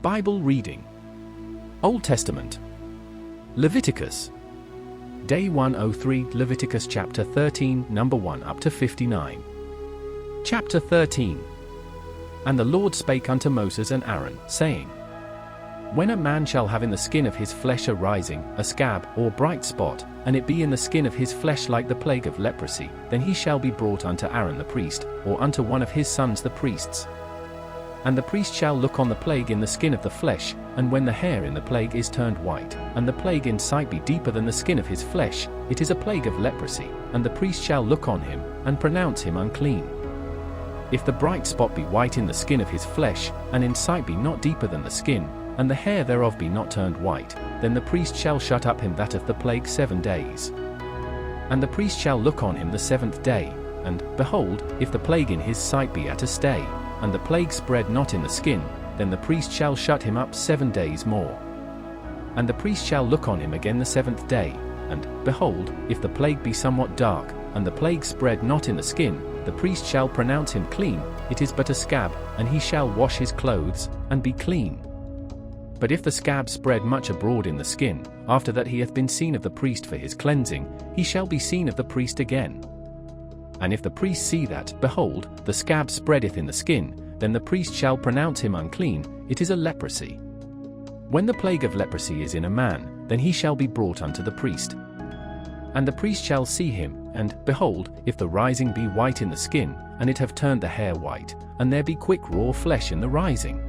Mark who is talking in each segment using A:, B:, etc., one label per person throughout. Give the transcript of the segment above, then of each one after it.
A: Bible reading. Old Testament. Leviticus. Day 103, Leviticus chapter 13, number 1 up to 59. Chapter 13. And the Lord spake unto Moses and Aaron, saying, When a man shall have in the skin of his flesh a rising, a scab, or bright spot, and it be in the skin of his flesh like the plague of leprosy, then he shall be brought unto Aaron the priest, or unto one of his sons the priests. And the priest shall look on the plague in the skin of the flesh, and when the hair in the plague is turned white, and the plague in sight be deeper than the skin of his flesh, it is a plague of leprosy, and the priest shall look on him, and pronounce him unclean. If the bright spot be white in the skin of his flesh, and in sight be not deeper than the skin, and the hair thereof be not turned white, then the priest shall shut up him that hath the plague 7 days. And the priest shall look on him the 7th day, and, behold, if the plague in his sight be at a stay, and the plague spread not in the skin, then the priest shall shut him up 7 days more. And the priest shall look on him again the 7th day, and, behold, if the plague be somewhat dark, and the plague spread not in the skin, the priest shall pronounce him clean, it is but a scab, and he shall wash his clothes, and be clean. But if the scab spread much abroad in the skin, after that he hath been seen of the priest for his cleansing, he shall be seen of the priest again. And if the priest see that, behold, the scab spreadeth in the skin, then the priest shall pronounce him unclean, it is a leprosy. When the plague of leprosy is in a man, then he shall be brought unto the priest. And the priest shall see him, and, behold, if the rising be white in the skin, and it have turned the hair white, and there be quick raw flesh in the rising,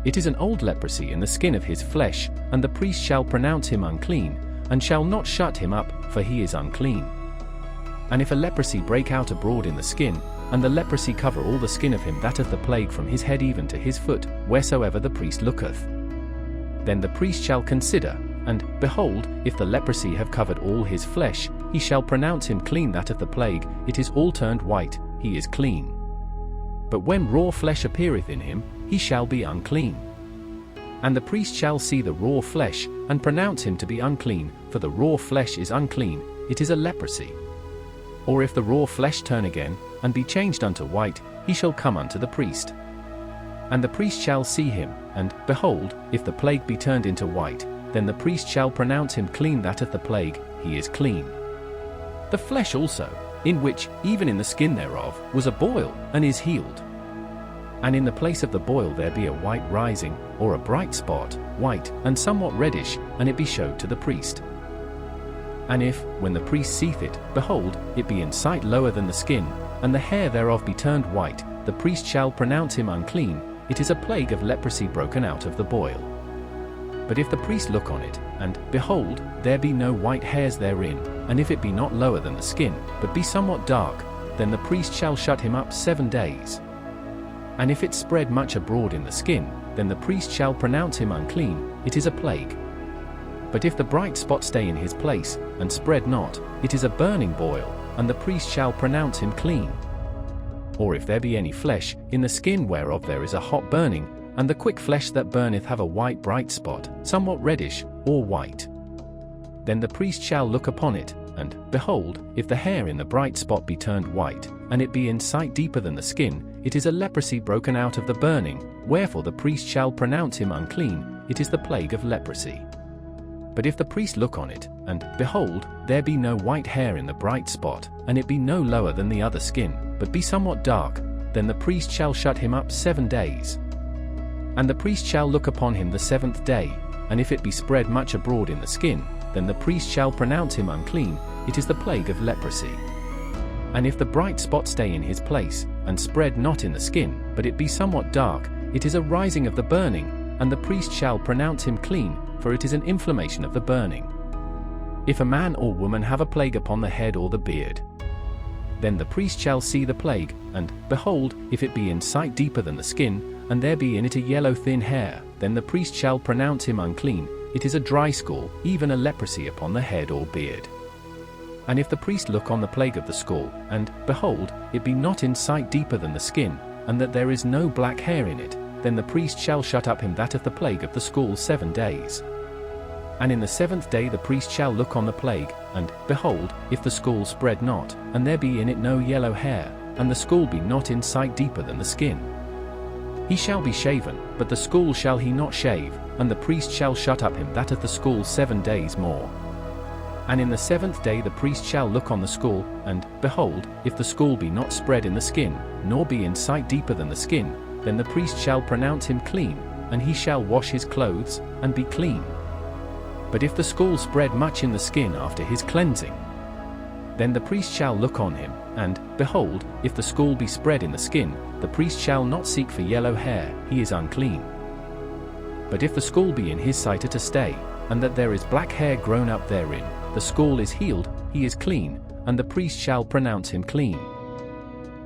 A: it is an old leprosy in the skin of his flesh, and the priest shall pronounce him unclean, and shall not shut him up, for he is unclean. And if a leprosy break out abroad in the skin, and the leprosy cover all the skin of him that hath the plague from his head even to his foot, wheresoever the priest looketh, then the priest shall consider, and, behold, if the leprosy have covered all his flesh, he shall pronounce him clean that hath the plague, it is all turned white, he is clean. But when raw flesh appeareth in him, he shall be unclean. And the priest shall see the raw flesh, and pronounce him to be unclean, for the raw flesh is unclean, it is a leprosy. Or if the raw flesh turn again, and be changed unto white, he shall come unto the priest. And the priest shall see him, and, behold, if the plague be turned into white, then the priest shall pronounce him clean that hath the plague, he is clean. The flesh also, in which, even in the skin thereof, was a boil, and is healed. And in the place of the boil there be a white rising, or a bright spot, white, and somewhat reddish, and it be showed to the priest. And if, when the priest seeth it, behold, it be in sight lower than the skin, and the hair thereof be turned white, the priest shall pronounce him unclean, it is a plague of leprosy broken out of the boil. But if the priest look on it, and, behold, there be no white hairs therein, and if it be not lower than the skin, but be somewhat dark, then the priest shall shut him up 7 days. And if it spread much abroad in the skin, then the priest shall pronounce him unclean, it is a plague. But if the bright spot stay in his place, and spread not, it is a burning boil, and the priest shall pronounce him clean. Or if there be any flesh, in the skin whereof there is a hot burning, and the quick flesh that burneth have a white bright spot, somewhat reddish, or white, then the priest shall look upon it, and, behold, if the hair in the bright spot be turned white, and it be in sight deeper than the skin, it is a leprosy broken out of the burning, wherefore the priest shall pronounce him unclean, it is the plague of leprosy. But if the priest look on it, and, behold, there be no white hair in the bright spot, and it be no lower than the other skin, but be somewhat dark, then the priest shall shut him up 7 days. And the priest shall look upon him the 7th day, and if it be spread much abroad in the skin, then the priest shall pronounce him unclean, it is the plague of leprosy. And if the bright spot stay in his place, and spread not in the skin, but it be somewhat dark, it is a rising of the burning, and the priest shall pronounce him clean, for it is an inflammation of the burning. If a man or woman have a plague upon the head or the beard, then the priest shall see the plague, and, behold, if it be in sight deeper than the skin, and there be in it a yellow thin hair, then the priest shall pronounce him unclean, it is a dry scall, even a leprosy upon the head or beard. And if the priest look on the plague of the scall, and, behold, it be not in sight deeper than the skin, and that there is no black hair in it, then the priest shall shut up him that hath the plague of the scall 7 days. And in the 7th day the priest shall look on the plague, and, behold, if the scall spread not, and there be in it no yellow hair, and the scall be not in sight deeper than the skin, He shall be shaven, but the school shall he not shave, and the priest shall shut up him that hath the school 7 days more. And in the 7th day the priest shall look on the school, and, behold, if the school be not spread in the skin, nor be in sight deeper than the skin, then the priest shall pronounce him clean, and he shall wash his clothes, and be clean. But if the school spread much in the skin after his cleansing, then the priest shall look on him, and, behold, if the school be spread in the skin, the priest shall not seek for yellow hair, he is unclean. But if the school be in his sight at a stay, and that there is black hair grown up therein, the school is healed, he is clean, and the priest shall pronounce him clean.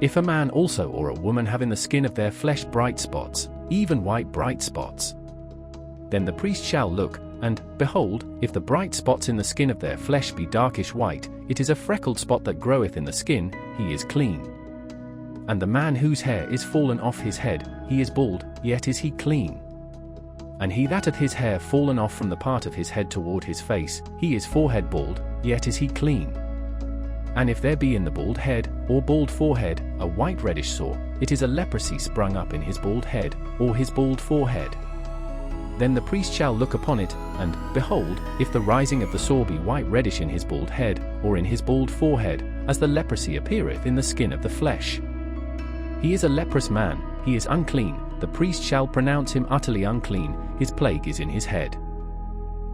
A: If a man also or a woman have in the skin of their flesh bright spots, even white bright spots, then the priest shall look, and, behold, if the bright spots in the skin of their flesh be darkish white, it is a freckled spot that groweth in the skin, he is clean. And the man whose hair is fallen off his head, he is bald, yet is he clean. And he that hath his hair fallen off from the part of his head toward his face, he is forehead bald, yet is he clean. And if there be in the bald head, or bald forehead, a white reddish sore, it is a leprosy sprung up in his bald head, or his bald forehead. Then the priest shall look upon it, and, behold, if the rising of the sore be white reddish in his bald head, or in his bald forehead, as the leprosy appeareth in the skin of the flesh, he is a leprous man, he is unclean, the priest shall pronounce him utterly unclean, his plague is in his head.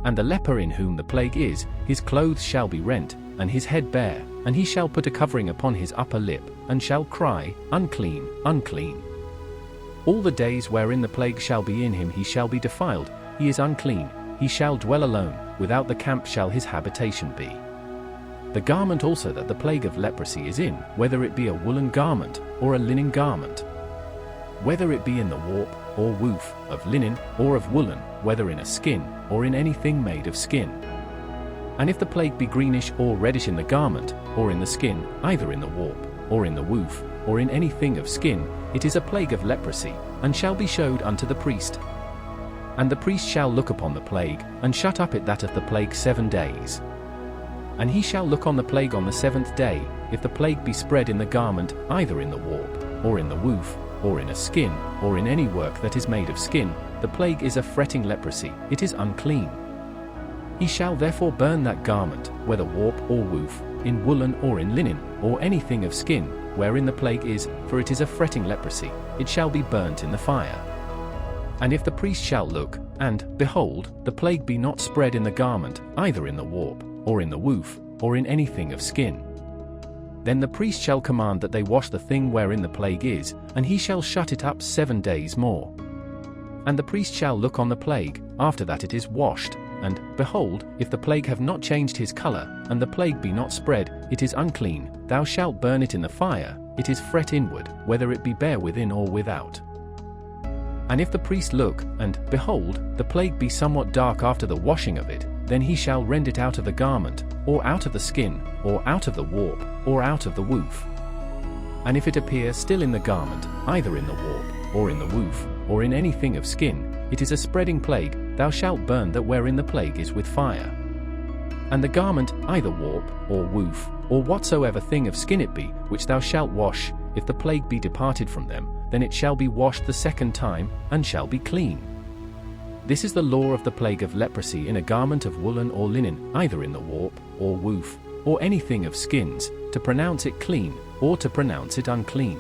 A: And the leper in whom the plague is, his clothes shall be rent, and his head bare, and he shall put a covering upon his upper lip, and shall cry, Unclean, unclean. All the days wherein the plague shall be in him he shall be defiled, he is unclean, he shall dwell alone, without the camp shall his habitation be. The garment also that the plague of leprosy is in, whether it be a woolen garment, or a linen garment, whether it be in the warp, or woof, of linen, or of woolen, whether in a skin, or in anything made of skin. And if the plague be greenish or reddish in the garment, or in the skin, either in the warp, or in the woof, or in anything of skin, it is a plague of leprosy, and shall be showed unto the priest. And the priest shall look upon the plague, and shut up it that hath the plague 7 days. And he shall look on the plague on the 7th day, if the plague be spread in the garment, either in the warp, or in the woof, or in a skin, or in any work that is made of skin, the plague is a fretting leprosy, it is unclean. He shall therefore burn that garment, whether warp or woof, in woolen or in linen, or anything of skin, wherein the plague is, for it is a fretting leprosy, it shall be burnt in the fire. And if the priest shall look, and, behold, the plague be not spread in the garment, either in the warp, or in the woof, or in anything of skin, then the priest shall command that they wash the thing wherein the plague is, and he shall shut it up 7 days more. And the priest shall look on the plague, after that it is washed, and, behold, if the plague have not changed his color, and the plague be not spread, it is unclean, thou shalt burn it in the fire, it is fret inward, whether it be bare within or without. And if the priest look, and, behold, the plague be somewhat dark after the washing of it, then he shall rend it out of the garment, or out of the skin, or out of the warp, or out of the woof. And if it appear still in the garment, either in the warp, or in the woof, or in anything of skin, it is a spreading plague, thou shalt burn that wherein the plague is with fire. And the garment, either warp, or woof, or whatsoever thing of skin it be, which thou shalt wash, if the plague be departed from them, then it shall be washed the 2nd time, and shall be clean. This is the law of the plague of leprosy in a garment of woolen or linen, either in the warp, or woof, or anything of skins, to pronounce it clean, or to pronounce it unclean.